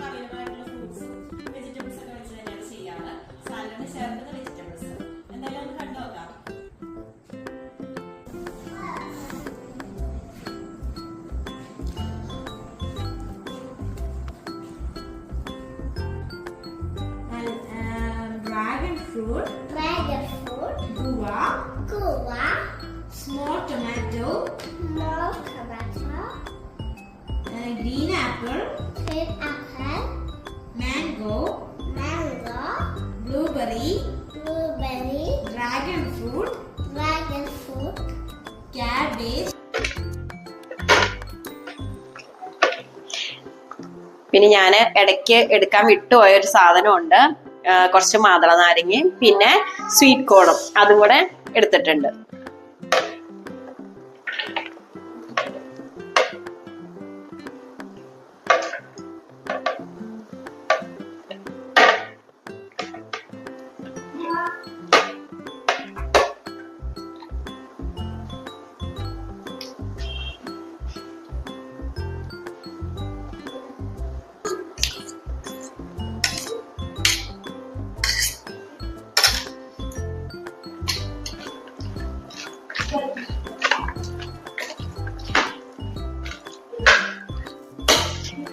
Available ഫ്രൂട്ട്സും vegetables ഒക്കെ വെച്ച് തന്നെയാണ് ചെയ്യാറ്. സാലഡിന് ചേർക്കുന്ന വെജിറ്റബിൾസ് എന്തായാലും ഒന്ന് കണ്ടു നോക്കാം. Dragon fruit, guava, small tomato, green apple, mango, blueberry, dragon fruit, cabbage. പിന്നെ ഞാൻ ഇടയ്ക്ക് എടുക്കാൻ വിട്ടുപോയ ഒരു സാധനമുണ്ട്. കുറച്ച് മാതള നാരങ്ങയും പിന്നെ സ്വീറ്റ് കോണും അതും കൂടെ എടുത്തിട്ടുണ്ട്.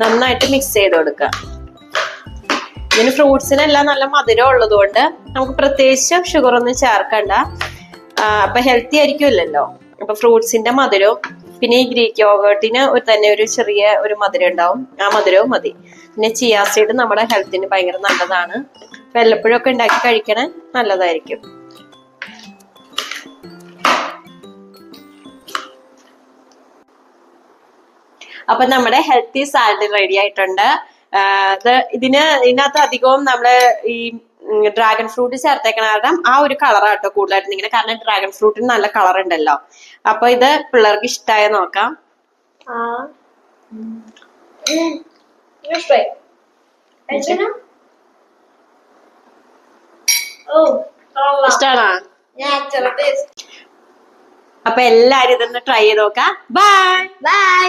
നന്നായിട്ട് മിക്സ് ചെയ്ത് കൊടുക്കുക. ഇതിന് ഫ്രൂട്ട്സിനെല്ലാം നല്ല മധുരം ഉള്ളത് കൊണ്ട് നമുക്ക് പ്രത്യേകിച്ച് ഷുഗർ ഒന്നും ചേർക്കണ്ട. അപ്പൊ ഹെൽത്തി ആയിരിക്കുമല്ലോ. അപ്പൊ ഫ്രൂട്ട്സിന്റെ മധുരവും പിന്നെ ഈ ഗ്രീക്ക് യോഗേർട്ടിന് തന്നെ ഒരു ചെറിയ ഒരു മധുരം ഉണ്ടാവും. ആ മധുരവും മതി. പിന്നെ ചിയാ സീഡ് നമ്മുടെ ഹെൽത്തിന് ഭയങ്കര നല്ലതാണ്. വല്ലപ്പോഴും ഒക്കെ ഉണ്ടാക്കി കഴിക്കണേ നല്ലതായിരിക്കും. അപ്പൊ നമ്മുടെ ഹെൽത്തി സാലഡ് റെഡി ആയിട്ടുണ്ട്. ഇതിനകത്ത് അധികവും നമ്മള് ഈ ഡ്രാഗൺ ഫ്രൂട്ട് ചേർത്തേക്കണ കാരണം ആ ഒരു കളറാട്ടോ കൂടുതലായിട്ട് നിൽക്കുന്നത്. കാരണം ഡ്രാഗൺ ഫ്രൂട്ടിന് നല്ല കളർ ഉണ്ടല്ലോ. അപ്പൊ ഇത് പിള്ളേർക്ക് ഇഷ്ടമായ നോക്കാം. ഇഷ്ടാണോ? അപ്പൊ എല്ലാരും ഇതൊന്ന് ട്രൈ ചെയ്ത് നോക്കാം. ബൈ.